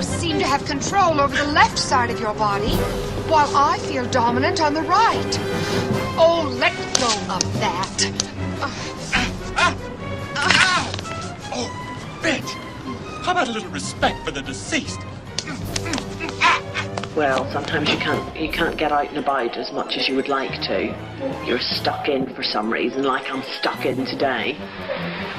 You seem to have control over the left side of your body, while I feel dominant on the right. Oh, let go of that. Oh, bitch! How about a little respect for the deceased? Well, sometimes you can't get out and about as much as you would like to. You're stuck in for some reason, like I'm stuck in today.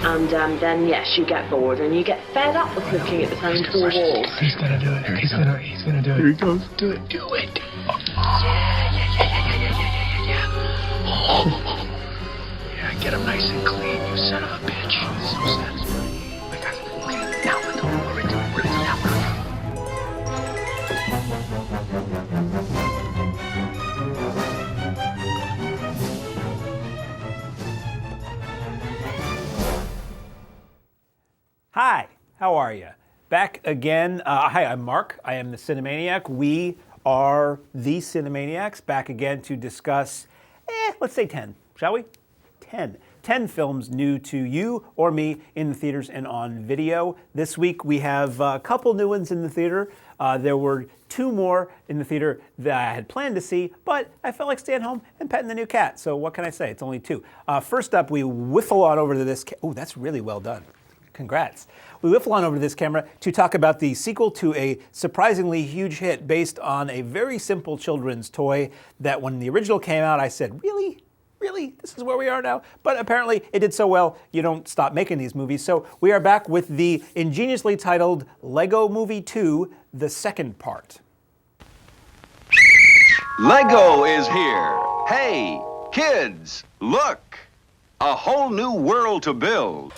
And then, yes, you get bored and you get fed up with looking at the same four walls. He's gonna do it. He's gonna do it. Here he goes. Do it. Yeah, get him nice and clean, you son of a bitch. So satisfying. I got it. Now, let go. We're into it. Now. Hi, how are you? Back again. Hi, I'm Mark. I am the Cinemaniac. We are the Cinemaniacs, back again to discuss, let's say 10, shall we? 10 films new to you or me in the theaters and on video. This week we have a couple new ones in the theater. There were 2 more in the theater that I had planned to see, but I felt like staying home and petting the new cat. So what can I say? It's only 2. First up, we whiffle on over to this. Oh, that's really well done. Congrats. We whiffle on over to this camera to talk about the sequel to a surprisingly huge hit based on a very simple children's toy that when the original came out, I said, really? Really? This is where we are now? But apparently it did so well, you don't stop making these movies. So we are back with the ingeniously titled Lego Movie 2, the second part. Lego is here. Hey, kids, look. A whole new world to build.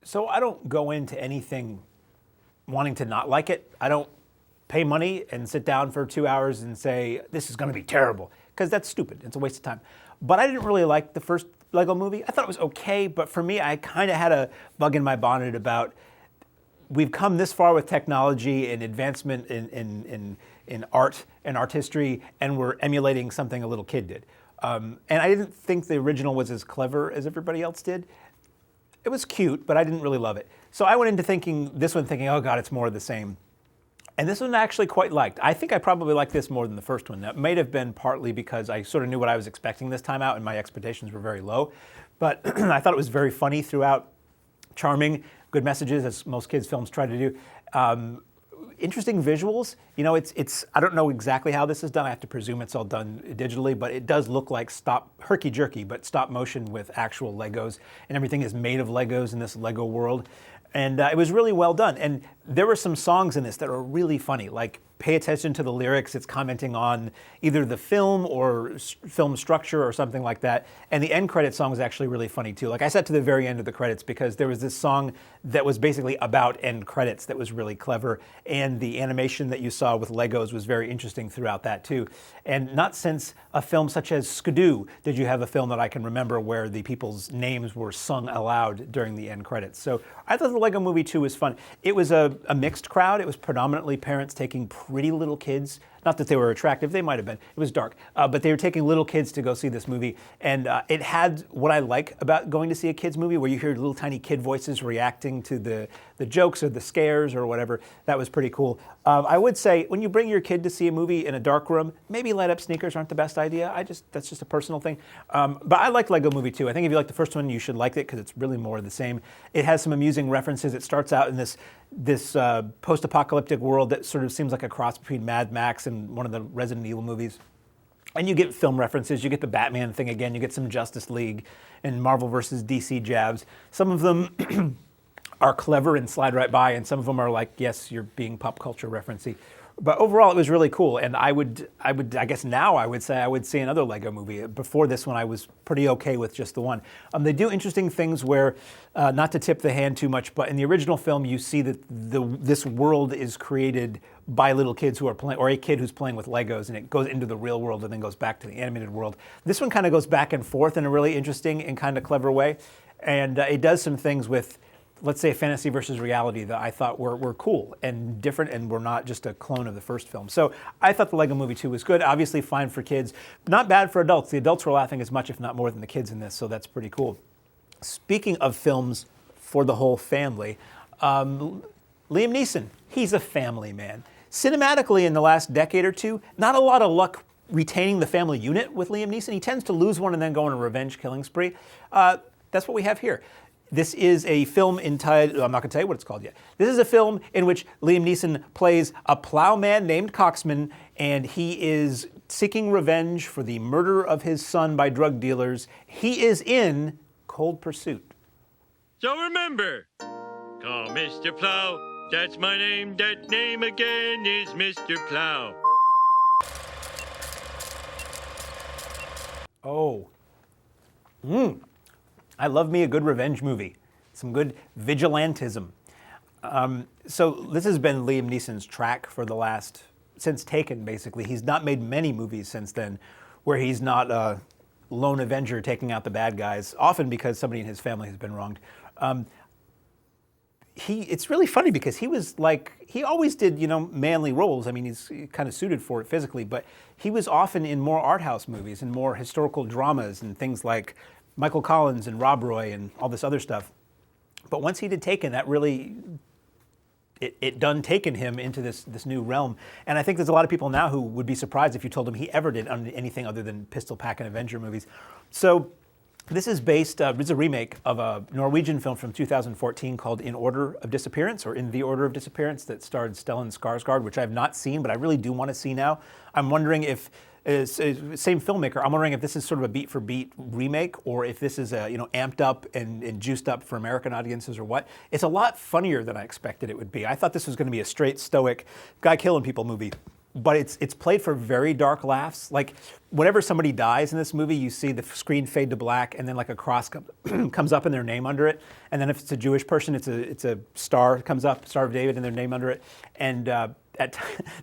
So I don't go into anything wanting to not like it. I don't pay money and sit down for 2 hours and say, this is going to be terrible, because that's stupid. It's a waste of time. But I didn't really like the first Lego movie. I thought it was okay, but for me, I kind of had a bug in my bonnet about we've come this far with technology and advancement in art and art history, and we're emulating something a little kid did. And I didn't think the original was as clever as everybody else did. It was cute, but I didn't really love it. So I went into thinking, oh God, it's more of the same. And this one I actually quite liked. I think I probably liked this more than the first one. That may have been partly because I sort of knew what I was expecting this time out and my expectations were very low. But I thought it was very funny throughout, charming, good messages, as most kids' films try to do. Interesting visuals. You know, it's I don't know exactly how this is done. I have to presume it's all done digitally, but it does look like herky-jerky, but stop motion with actual Legos. And everything is made of Legos in this Lego world. And it was really well done. And there were some songs in this that are really funny, like pay attention to the lyrics. It's commenting on either the film or film structure or something like that. And the end credit song was actually really funny too. Like I sat to the very end of the credits because there was this song that was basically about end credits that was really clever. And the animation that you saw with Legos was very interesting throughout that too. And not since a film such as Skidoo did you have a film that I can remember where the people's names were sung aloud during the end credits. So I thought the Lego Movie 2 was fun. It was a mixed crowd. It was predominantly parents taking pretty little kids. Not that they were attractive, they might have been. It was dark. But they were taking little kids to go see this movie. And it had what I like about going to see a kid's movie, where you hear little tiny kid voices reacting to the jokes or the scares or whatever. That was pretty cool. I would say when you bring your kid to see a movie in a dark room, maybe light up sneakers aren't the best idea. That's just a personal thing. But I like Lego Movie 2. I think if you like the first one, you should like it because it's really more of the same. It has some amusing references. It starts out in this post-apocalyptic world that sort of seems like a cross between Mad Max and one of the Resident Evil movies. And you get film references. You get the Batman thing again. You get some Justice League and Marvel versus DC jabs. Some of them are clever and slide right by, and some of them are like, yes, you're being pop culture referencey. But overall, it was really cool, and I guess now I would say I would see another Lego movie. Before this one, I was pretty okay with just the one. They do interesting things where, not to tip the hand too much, but in the original film, you see that this world is created by little kids who are playing, or a kid who's playing with Legos, and it goes into the real world and then goes back to the animated world. This one kind of goes back and forth in a really interesting and kind of clever way, and it does some things with, let's say, fantasy versus reality that I thought were cool and different and were not just a clone of the first film. So I thought the Lego Movie 2 was good. Obviously fine for kids, not bad for adults. The adults were laughing as much, if not more, than the kids in this, so that's pretty cool. Speaking of films for the whole family, Liam Neeson, he's a family man. Cinematically, in the last decade or two, not a lot of luck retaining the family unit with Liam Neeson. He tends to lose one and then go on a revenge killing spree. That's what we have here. This is a film entitled, I'm not going to tell you what it's called yet. This is a film in which Liam Neeson plays a plowman named Coxman, and he is seeking revenge for the murder of his son by drug dealers. He is in Cold Pursuit. So remember, call Mr. Plow. That's my name. That name again is Mr. Plow. Oh. I love me a good revenge movie. Some good vigilantism. So this has been Liam Neeson's track for the last, since Taken, basically. He's not made many movies since then where he's not a lone avenger taking out the bad guys, often because somebody in his family has been wronged. It's really funny because he was like, he always did, manly roles. I mean, he's kind of suited for it physically, but he was often in more art house movies and more historical dramas and things like Michael Collins and Rob Roy and all this other stuff. But once he did Taken, that really, it done taken him into this new realm. And I think there's a lot of people now who would be surprised if you told them he ever did anything other than Pistol Pack and Avenger movies. So this is based, it's a remake of a Norwegian film from 2014 called In Order of Disappearance, or In the Order of Disappearance, that starred Stellan Skarsgård, which I have not seen, but I really do want to see now. I'm wondering if, same filmmaker, I'm wondering if this is sort of a beat-for-beat remake, or if this is amped up and juiced up for American audiences, or what. It's a lot funnier than I expected it would be. I thought this was going to be a straight, stoic, guy killing people movie. But it's played for very dark laughs. Like, whenever somebody dies in this movie, you see the screen fade to black, and then like a cross comes up and their name under it. And then if it's a Jewish person, it's a star comes up, Star of David, and their name under it. And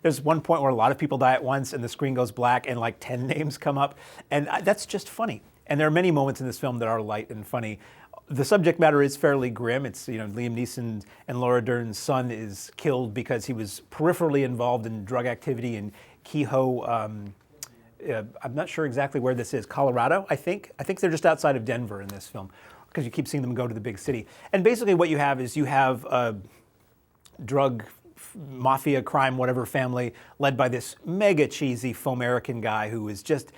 there's one point where a lot of people die at once, and the screen goes black, and like 10 names come up. And that's just funny. And there are many moments in this film that are light and funny. The subject matter is fairly grim. It's, Liam Neeson and Laura Dern's son is killed because he was peripherally involved in drug activity in Kehoe. I'm not sure exactly where this is. Colorado, I think. I think they're just outside of Denver in this film because you keep seeing them go to the big city. And basically what you have is you have a drug mafia crime whatever family led by this mega cheesy faux-American guy who is just...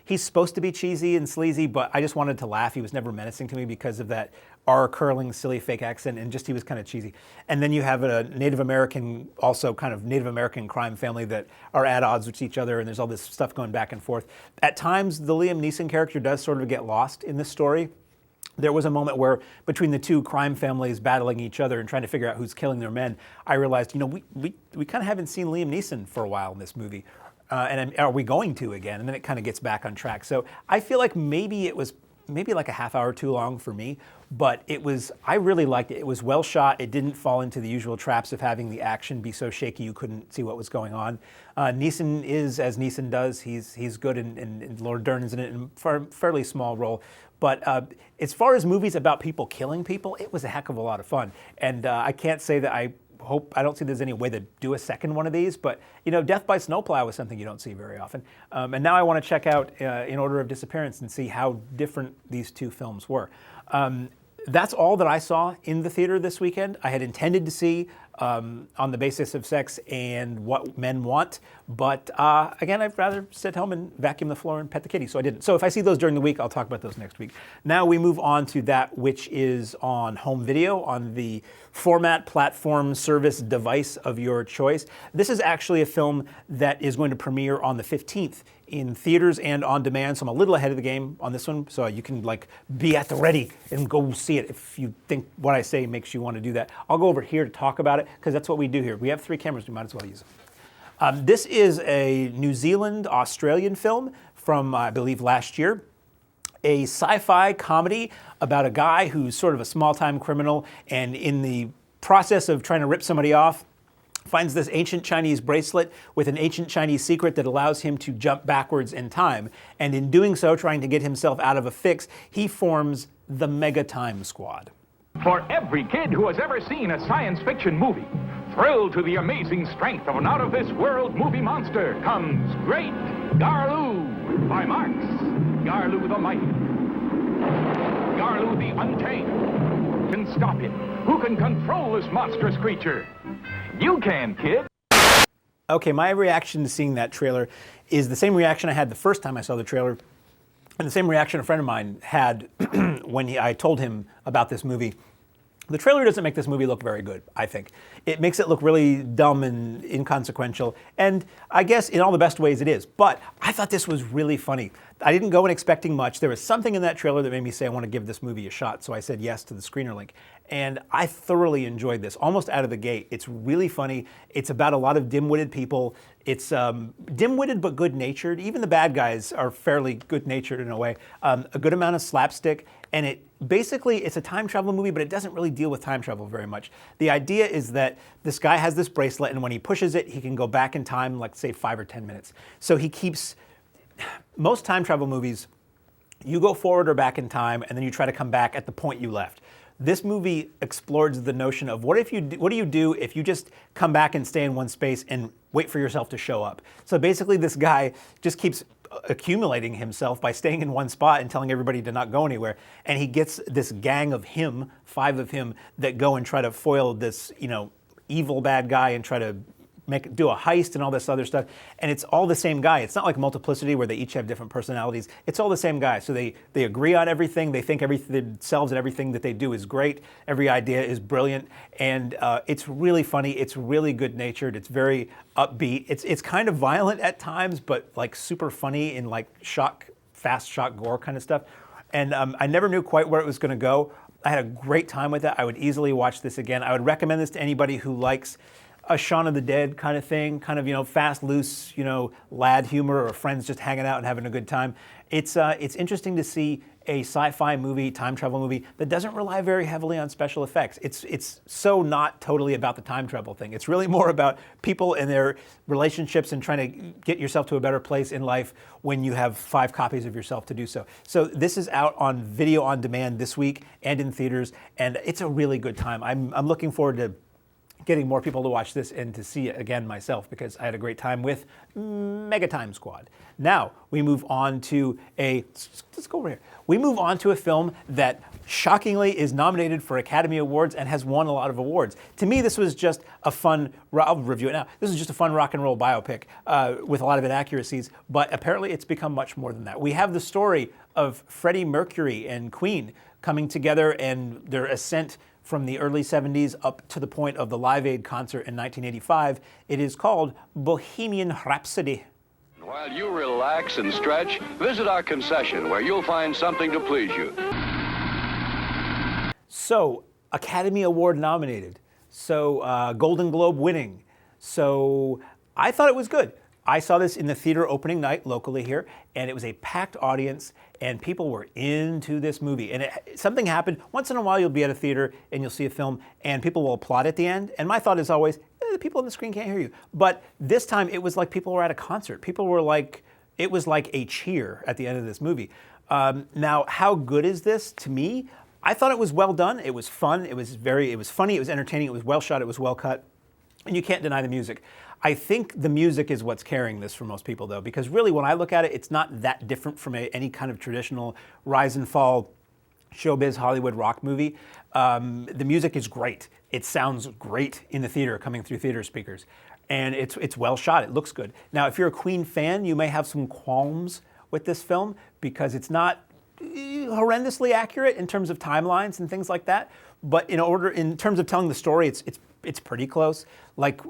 He's supposed to be cheesy and sleazy, but I just wanted to laugh. He was never menacing to me because of that R-curling, silly fake accent, and just he was kind of cheesy. And then you have a Native American, also kind of Native American crime family that are at odds with each other, and there's all this stuff going back and forth. At times, the Liam Neeson character does sort of get lost in this story. There was a moment where between the two crime families battling each other and trying to figure out who's killing their men, I realized, we kind of haven't seen Liam Neeson for a while in this movie. And are we going to again? And then it kind of gets back on track. So I feel like maybe it was like a half hour too long for me, but I really liked it. It was well shot. It didn't fall into the usual traps of having the action be so shaky you couldn't see what was going on. Neeson is as Neeson does. He's good, and Laura Dern is in it in a fairly small role. But as far as movies about people killing people, it was a heck of a lot of fun. And I can't say that I don't see there's any way to do a second one of these, but Death by Snowplow is something you don't see very often. And now I want to check out In Order of Disappearance and see how different these two films were. That's all that I saw in the theater this weekend. I had intended to see On the Basis of Sex and What Men Want, but again, I'd rather sit home and vacuum the floor and pet the kitty, so I didn't. So if I see those during the week, I'll talk about those next week. Now we move on to that which is on home video, on the format, platform, service, device of your choice. This is actually a film that is going to premiere on the 15th in theaters and on demand, so I'm a little ahead of the game on this one, so you can be at the ready and go see it if you think what I say makes you want to do that. I'll go over here to talk about it, because that's what we do here. We have 3 cameras, we might as well use them. This is a New Zealand-Australian film from, I believe, last year. A sci-fi comedy about a guy who's sort of a small-time criminal, and in the process of trying to rip somebody off, finds this ancient Chinese bracelet with an ancient Chinese secret that allows him to jump backwards in time. And in doing so, trying to get himself out of a fix, he forms the Mega Time Squad. For every kid who has ever seen a science fiction movie, thrilled to the amazing strength of an out-of-this-world movie monster, comes Great Garloo by Marx. Garloo the Mighty. Garloo the Untamed. Who can stop him? Who can control this monstrous creature? You can, kid. Okay, my reaction to seeing that trailer is the same reaction I had the first time I saw the trailer, and the same reaction a friend of mine had when I told him about this movie. The trailer doesn't make this movie look very good, I think. It makes it look really dumb and inconsequential, and I guess in all the best ways it is. But I thought this was really funny. I didn't go in expecting much. There was something in that trailer that made me say I want to give this movie a shot, so I said yes to the screener link. And I thoroughly enjoyed this, almost out of the gate. It's really funny. It's about a lot of dim-witted people. It's dim-witted but good-natured. Even the bad guys are fairly good-natured in a way. A good amount of slapstick, and it's a time travel movie, but it doesn't really deal with time travel very much. The idea is that this guy has this bracelet, and when he pushes it, he can go back in time, like say 5 or 10 minutes. So he keeps, most time travel movies, you go forward or back in time, and then you try to come back at the point you left. This movie explores the notion of what do you do if you just come back and stay in one space and wait for yourself to show up? So basically this guy just keeps accumulating himself by staying in one spot and telling everybody to not go anywhere. And he gets this gang of him, 5 of him, that go and try to foil this, evil bad guy and try to do a heist and all this other stuff. And it's all the same guy. It's not like Multiplicity where they each have different personalities. It's all the same guy. So they agree on everything. They think themselves and everything that they do is great. Every idea is brilliant. And it's really funny. It's really good-natured. It's very upbeat. It's kind of violent at times, but like super funny in like fast shock gore kind of stuff. And I never knew quite where it was going to go. I had a great time with it. I would easily watch this again. I would recommend this to anybody who likes a Shaun of the Dead kind of thing, kind of, fast, loose, lad humor or friends just hanging out and having a good time. It's interesting to see a sci-fi movie, time travel movie, that doesn't rely very heavily on special effects. It's so not totally about the time travel thing. It's really more about people and their relationships and trying to get yourself to a better place in life when you have 5 copies of yourself to do so. So this is out on video on demand this week and in theaters, and it's a really good time. I'm looking forward to getting more people to watch this and to see it again myself because I had a great time with Mega Time Squad. Now we move on to let's go over here. We move on to a film that shockingly is nominated for Academy Awards and has won a lot of awards. To me, this was just a fun, I'll review it now. This is just a fun rock and roll biopic with a lot of inaccuracies, but apparently it's become much more than that. We have the story of Freddie Mercury and Queen coming together and their ascent from the early 70s up to the point of the Live Aid concert in 1985. It is called Bohemian Rhapsody. While you relax and stretch, visit our concession where you'll find something to please you. So, Academy Award nominated. So, Golden Globe winning. So, I thought it was good. I saw this in the theater opening night locally here, and it was a packed audience, and people were into this movie. And something happened. Once in a while, you'll be at a theater, and you'll see a film, and people will applaud at the end. And my thought is always, the people on the screen can't hear you. But this time, it was like people were at a concert. People were like, it was like a cheer at the end of this movie. Now, how good is this? To me, I thought it was well done. It was fun. It was funny. It was entertaining. It was well shot. It was well cut. And you can't deny the music. I think the music is what's carrying this for most people, though, because really, when I look at it, it's not that different from any kind of traditional rise and fall showbiz Hollywood rock movie. The music is great. It sounds great in the theater, coming through theater speakers. And it's well shot. It looks good. Now, if you're a Queen fan, you may have some qualms with this film because it's not horrendously accurate in terms of timelines and things like that. But in terms of telling the story, it's pretty close. Like,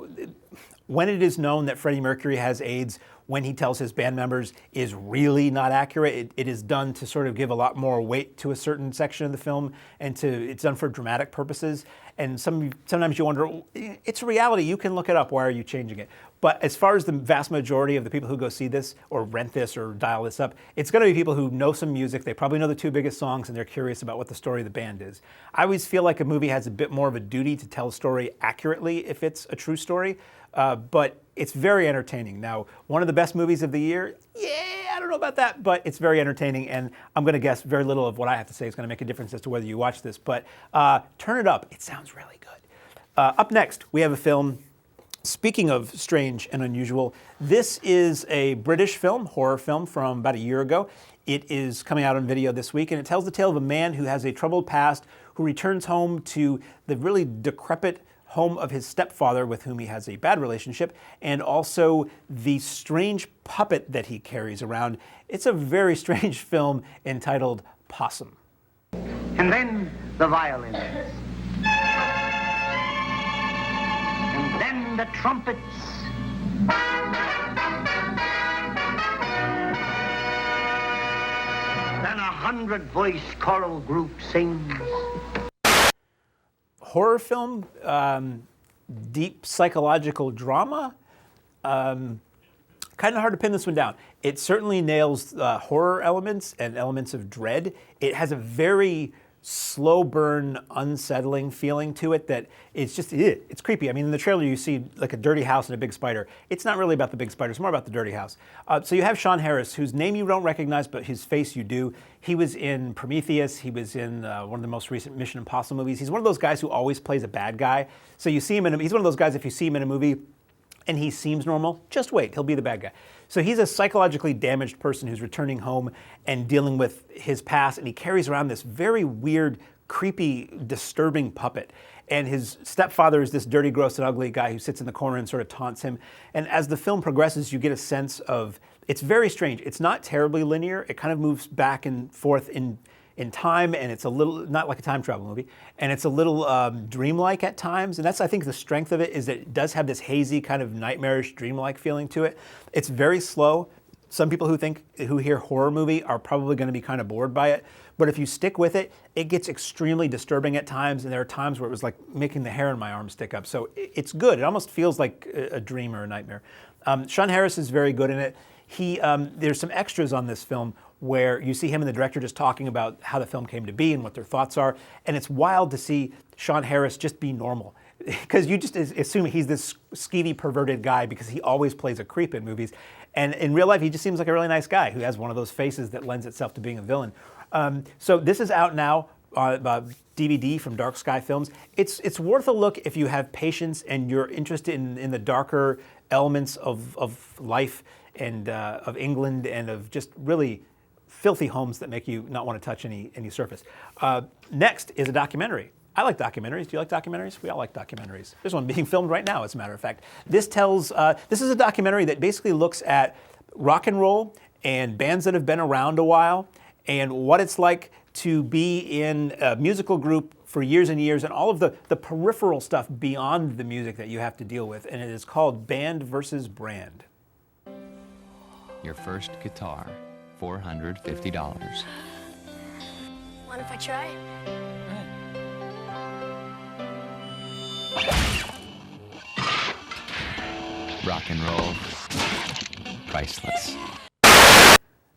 when it is known that Freddie Mercury has AIDS, when he tells his band members, is really not accurate. It is done to sort of give a lot more weight to a certain section of the film, and it's done for dramatic purposes. And sometimes you wonder, it's reality. You can look it up. Why are you changing it? But as far as the vast majority of the people who go see this or rent this or dial this up, it's going to be people who know some music. They probably know the 2 biggest songs, and they're curious about what the story of the band is. I always feel like a movie has a bit more of a duty to tell a story accurately if it's a true story. But it's very entertaining. Now, one of the best movies of the year, I don't know about that, but it's very entertaining, and I'm going to guess very little of what I have to say is going to make a difference as to whether you watch this. But turn it up. It sounds really good. Up next, we have a film. Speaking of strange and unusual, this is a British film, horror film from about a year ago. It is coming out on video this week, and it tells the tale of a man who has a troubled past, who returns home to the really decrepit home of his stepfather, with whom he has a bad relationship, and also the strange puppet that he carries around. It's a very strange film entitled Possum. And then the violins. And then the trumpets. Then 100-voice choral group sings. Horror film, deep psychological drama. Kind of hard to pin this one down. It certainly nails horror elements and elements of dread. It has a very slow burn, unsettling feeling to it that it's just, it's creepy. I mean, in the trailer you see like a dirty house and a big spider. It's not really about the big spider, it's more about the dirty house. So you have Sean Harris, whose name you don't recognize, but his face you do. He was in Prometheus, he was in one of the most recent Mission Impossible movies. He's one of those guys who always plays a bad guy. So you see him he's one of those guys, if you see him in a movie and he seems normal, just wait, he'll be the bad guy. So he's a psychologically damaged person who's returning home and dealing with his past, and he carries around this very weird, creepy, disturbing puppet. And his stepfather is this dirty, gross, and ugly guy who sits in the corner and sort of taunts him. And as the film progresses, you get a sense of, it's very strange. It's not terribly linear. It kind of moves back and forth in time, and it's a little, not like a time travel movie, and it's a little dreamlike at times. And that's, I think, the strength of it, is that it does have this hazy, kind of nightmarish, dreamlike feeling to it. It's very slow. Some people who hear horror movie are probably going to be kind of bored by it. But if you stick with it, it gets extremely disturbing at times, and there are times where it was like making the hair on my arm stick up. So it's good. It almost feels like a dream or a nightmare. Sean Harris is very good in it. There's some extras on this film where you see him and the director just talking about how the film came to be and what their thoughts are. And it's wild to see Sean Harris just be normal, because you just assume he's this skeevy, perverted guy because he always plays a creep in movies. And in real life, he just seems like a really nice guy who has one of those faces that lends itself to being a villain. So this is out now, DVD from Dark Sky Films. It's worth a look if you have patience and you're interested in the darker elements of life and of England and of just really filthy homes that make you not want to touch any surface. Next is a documentary. I like documentaries. Do you like documentaries? We all like documentaries. There's one being filmed right now, as a matter of fact. This is a documentary that basically looks at rock and roll and bands that have been around a while and what it's like to be in a musical group for years and years and all of the peripheral stuff beyond the music that you have to deal with. And it is called Band versus Brand. Your first guitar, $450. Mind if I try? Rock and roll, priceless.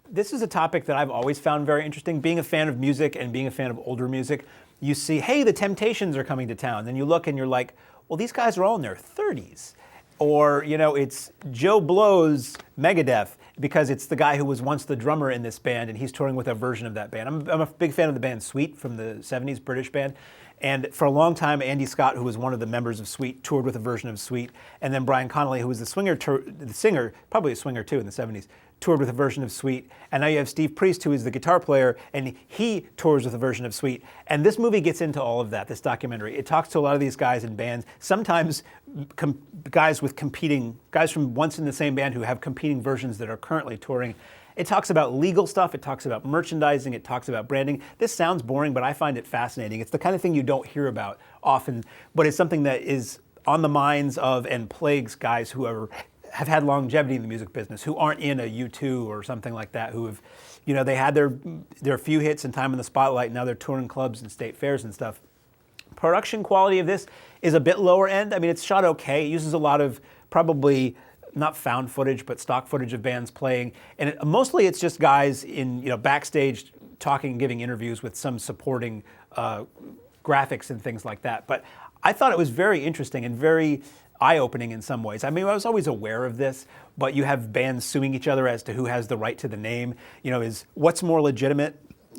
This is a topic that I've always found very interesting. Being a fan of music and being a fan of older music, you see, hey, the Temptations are coming to town. Then you look and you're like, well, these guys are all in their 30s. Or, it's Joe Blow's Megadeth, because it's the guy who was once the drummer in this band, and he's touring with a version of that band. I'm a big fan of the band Sweet from the 70s, British band. And for a long time, Andy Scott, who was one of the members of Sweet, toured with a version of Sweet. And then Brian Connolly, who was the singer, probably a swinger too in the 70s, toured with a version of Sweet. And now you have Steve Priest, who is the guitar player, and he tours with a version of Sweet. And this movie gets into all of that, this documentary. It talks to a lot of these guys in bands, sometimes guys from once in the same band who have competing versions that are currently touring. It talks about legal stuff, it talks about merchandising, it talks about branding. This sounds boring, but I find it fascinating. It's the kind of thing you don't hear about often, but it's something that is on the minds of and plagues guys who have had longevity in the music business, who aren't in a U2 or something like that, who have, they had their few hits and time in the spotlight, and now they're touring clubs and state fairs and stuff. Production quality of this is a bit lower end. I mean, it's shot okay. It uses a lot of probably not found footage, but stock footage of bands playing. And mostly it's just guys in, backstage talking and giving interviews with some supporting graphics and things like that. But I thought it was very interesting and very eye-opening in some ways. I mean, I was always aware of this, but you have bands suing each other as to who has the right to the name. Is what's more legitimate?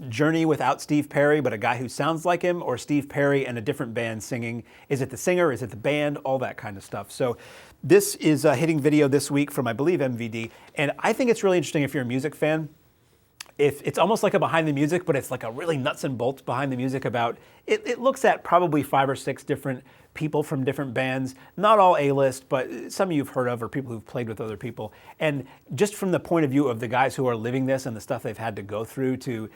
Journey without Steve Perry, but a guy who sounds like him, or Steve Perry and a different band singing? Is it the singer? Is it the band? All that kind of stuff. So this is hitting video this week from, I believe, MVD. And I think it's really interesting if you're a music fan. if it's almost like a behind the music, but it's like a really nuts and bolts behind the music about it looks at probably 5 or 6 different people from different bands, not all A-list, but some you've heard of or people who've played with other people. And just from the point of view of the guys who are living this and the stuff they've had to go through to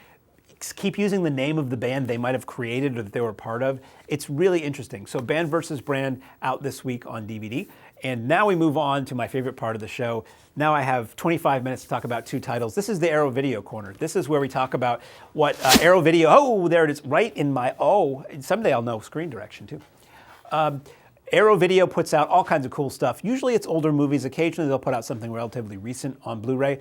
keep using the name of the band they might have created or that they were part of, it's really interesting. So Band versus Brand out this week on DVD. And now we move on to my favorite part of the show. Now I have 25 minutes to talk about 2 titles. This is the Arrow Video Corner. This is where we talk about what Arrow Video, oh, there it is, right in my, someday I'll know screen direction too. Arrow Video puts out all kinds of cool stuff. Usually it's older movies. Occasionally they'll put out something relatively recent on Blu-ray.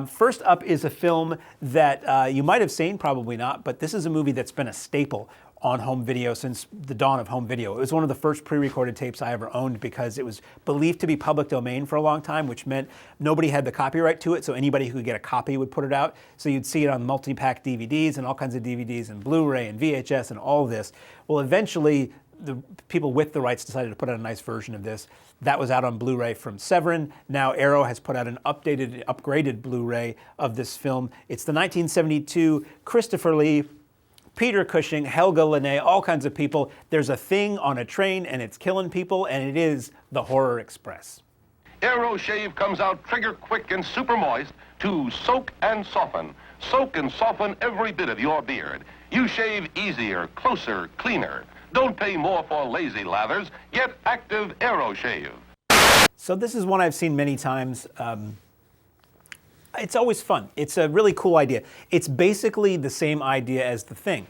First up is a film that you might have seen, probably not, but this is a movie that's been a staple on home video since the dawn of home video. It was one of the first pre-recorded tapes I ever owned because it was believed to be public domain for a long time, which meant nobody had the copyright to it, so anybody who could get a copy would put it out. So you'd see it on multi-pack DVDs and all kinds of DVDs and Blu-ray and VHS and all of this. Well, eventually, the people with the rights decided to put out a nice version of this. That was out on Blu-ray from Severin. Now Arrow has put out an updated, upgraded Blu-ray of this film. It's the 1972 Christopher Lee, Peter Cushing, Helga Linnea, all kinds of people. There's a thing on a train and it's killing people, and it is the Horror Express. Arrow Shave comes out trigger quick and super moist to soak and soften. Soak and soften every bit of your beard. You shave easier, closer, cleaner. Don't pay more for lazy lathers. Get active Arrow Shave. So this is one I've seen many times. It's always fun. It's a really cool idea. It's basically the same idea as The Thing.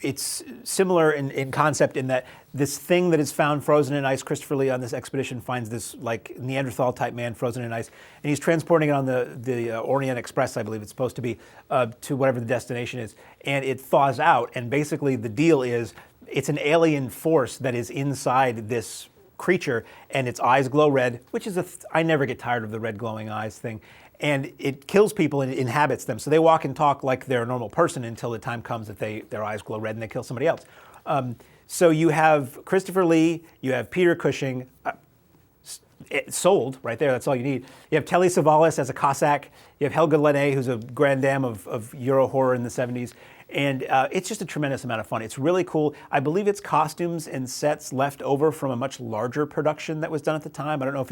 It's similar in concept in that this thing that is found frozen in ice, Christopher Lee on this expedition finds this like Neanderthal type man frozen in ice, and he's transporting it on the Orient Express, I believe it's supposed to be, to whatever the destination is, and it thaws out, and basically the deal is it's an alien force that is inside this creature, and its eyes glow red, which is I never get tired of the red glowing eyes thing. And it kills people and inhabits them. So they walk and talk like they're a normal person until the time comes that their eyes glow red and they kill somebody else. So you have Christopher Lee, you have Peter Cushing, sold right there, that's all you need. You have Telly Savalas as a Cossack, you have Helga Linnea, who's a grand dame of Euro horror in the 70s. And it's just a tremendous amount of fun. It's really cool. I believe it's costumes and sets left over from a much larger production that was done at the time. I don't know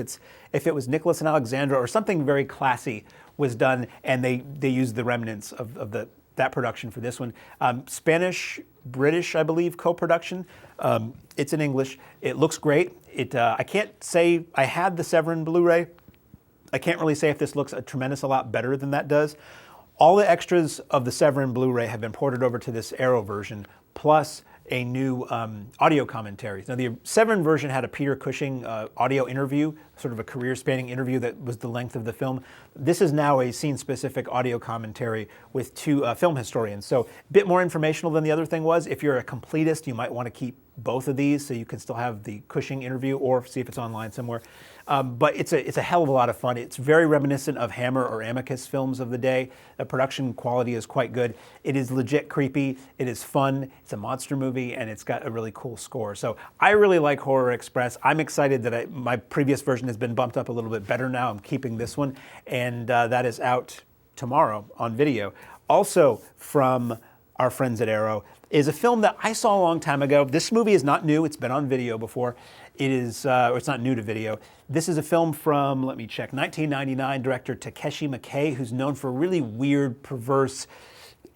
if it was Nicholas and Alexandra or something very classy was done, and they used the remnants of that production for this one. Spanish-British, I believe, co-production. It's in English. It looks great. I can't say I had the Severin Blu-ray. I can't really say if this looks a lot better than that does. All the extras of the Severin Blu-ray have been ported over to this Arrow version, plus a new audio commentary. Now, the Severin version had a Peter Cushing audio interview, sort of a career-spanning interview that was the length of the film. This is now a scene-specific audio commentary with 2 film historians. So a bit more informational than the other thing was. If you're a completist, you might want to keep both of these so you can still have the Cushing interview or see if it's online somewhere. But it's a hell of a lot of fun. It's very reminiscent of Hammer or Amicus films of the day. The production quality is quite good. It is legit creepy. It is fun. It's a monster movie, and it's got a really cool score. So I really like Horror Express. I'm excited that my previous version has been bumped up a little bit better now. I'm keeping this one, and that is out tomorrow on video. Also from our friends at Arrow is a film that I saw a long time ago. This movie is not new. It's been on video before. It is, it's not new to video. This is a film from, let me check, 1999, director Takeshi Miike, who's known for really weird, perverse,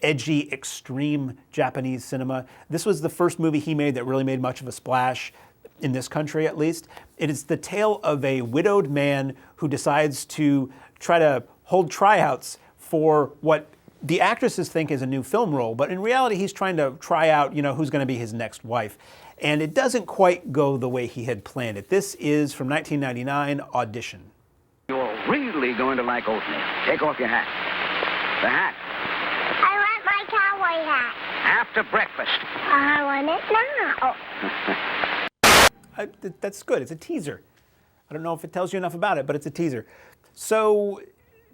edgy, extreme Japanese cinema. This was the first movie he made that really made much of a splash, in this country at least. It is the tale of a widowed man who decides to try to hold tryouts for what the actresses think is a new film role, but in reality he's trying to try out, who's going to be his next wife. And it doesn't quite go the way he had planned it. This is from 1999, Audition. You're really going to like oatmeal. Take off your hat. The hat. I want my cowboy hat. After breakfast. I want it now. That's good. It's a teaser. I don't know if it tells you enough about it, but it's a teaser. So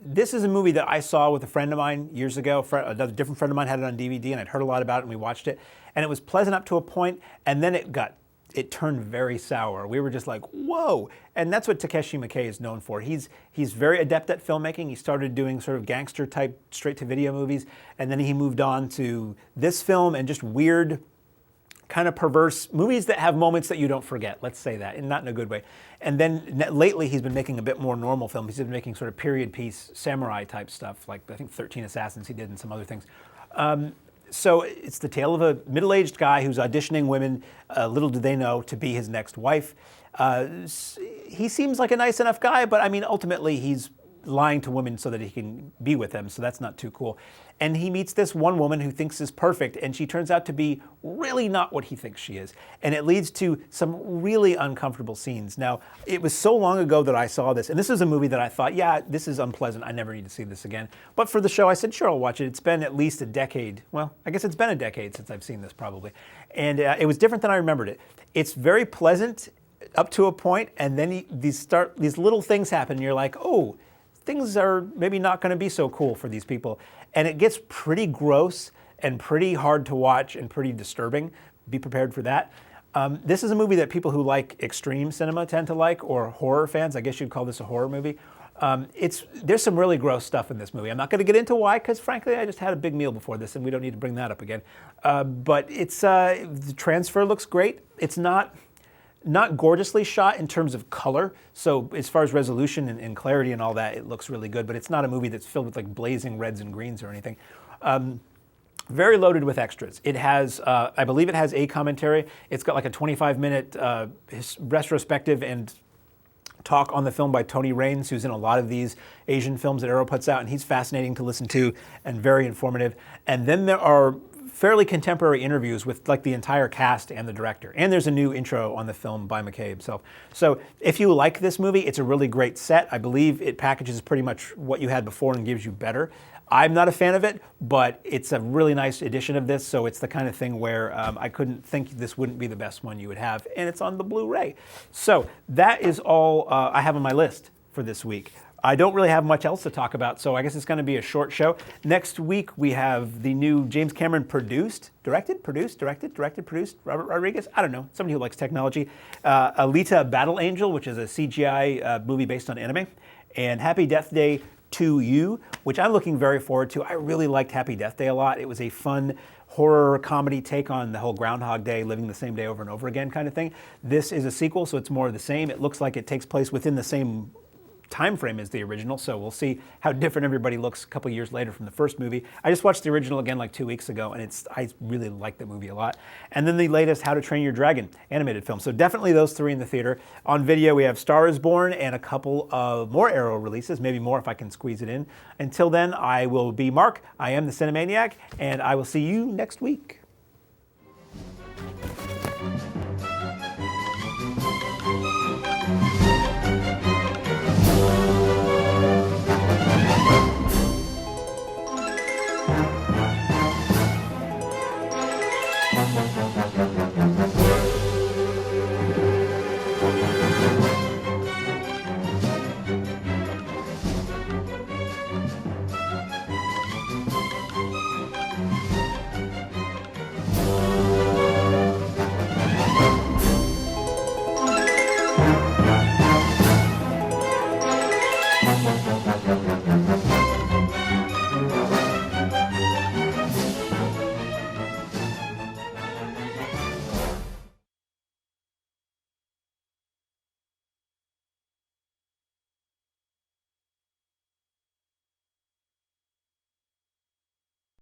this is a movie that I saw with a friend of mine years ago. Another different friend of mine had it on DVD, and I'd heard a lot about it, and we watched it. And it was pleasant up to a point, and then it got it turned very sour. We were just like, whoa. And that's what Takeshi Miike is known for. He's very adept at filmmaking. He started doing sort of gangster type straight-to-video movies, and then he moved on to this film and just weird, kind of perverse movies that have moments that you don't forget, let's say that, and not in a good way. And then lately he's been making a bit more normal films. He's been making sort of period piece samurai type stuff, like I think 13 Assassins he did and some other things. So it's the tale of a middle-aged guy who's auditioning women, little do they know, to be his next wife. He seems like a nice enough guy, but I mean, ultimately he's lying to women so that he can be with them, so that's not too cool. And he meets this one woman who thinks is perfect, and she turns out to be really not what he thinks she is. And it leads to some really uncomfortable scenes. Now, it was so long ago that I saw this, and this is a movie that I thought, yeah, this is unpleasant, I never need to see this again. But for the show, I said, sure, I'll watch it. It's been at least a decade. Well, I guess it's been a decade since I've seen this, probably. And it was different than I remembered it. It's very pleasant up to a point, and then these little things happen, and you're like, oh, things are maybe not going to be so cool for these people. And it gets pretty gross and pretty hard to watch and pretty disturbing. Be prepared for that. This is a movie that people who like extreme cinema tend to like, or horror fans. I guess you'd call this a horror movie. There's some really gross stuff in this movie. I'm not going to get into why, because frankly, I just had a big meal before this, and we don't need to bring that up again. But the transfer looks great. It's not gorgeously shot in terms of color. So as far as resolution and clarity and all that, it looks really good, but it's not a movie that's filled with like blazing reds and greens or anything. Very loaded with extras. It has, I believe it has a commentary. It's got like a 25-minute retrospective and talk on the film by Tony Raines, who's in a lot of these Asian films that Arrow puts out, and he's fascinating to listen to and very informative. And then there are fairly contemporary interviews with like the entire cast and the director. And there's a new intro on the film by McKay himself. So if you like this movie, it's a really great set. I believe it packages pretty much what you had before and gives you better. I'm not a fan of it, but it's a really nice edition of this, so it's the kind of thing where I couldn't think this wouldn't be the best one you would have, and it's on the Blu-ray. So that is all I have on my list for this week. I don't really have much else to talk about, so I guess it's going to be a short show. Next week, we have the new James Cameron produced, Robert Rodriguez? I don't know, somebody who likes technology. Alita Battle Angel, which is a CGI movie based on anime. And Happy Death Day to You, which I'm looking very forward to. I really liked Happy Death Day a lot. It was a fun horror comedy take on the whole Groundhog Day, living the same day over and over again kind of thing. This is a sequel, so it's more of the same. It looks like it takes place within the same time frame as the original, so we'll see how different everybody looks a couple years later from the first movie. I just watched the original again like 2 weeks ago, and I really like the movie a lot. And then the latest How to Train Your Dragon animated film. So definitely those three in the theater. On video, we have Star is Born and a couple of more Arrow releases, maybe more if I can squeeze it in. Until then, I will be Mark. I am the Cinemaniac, and I will see you next week.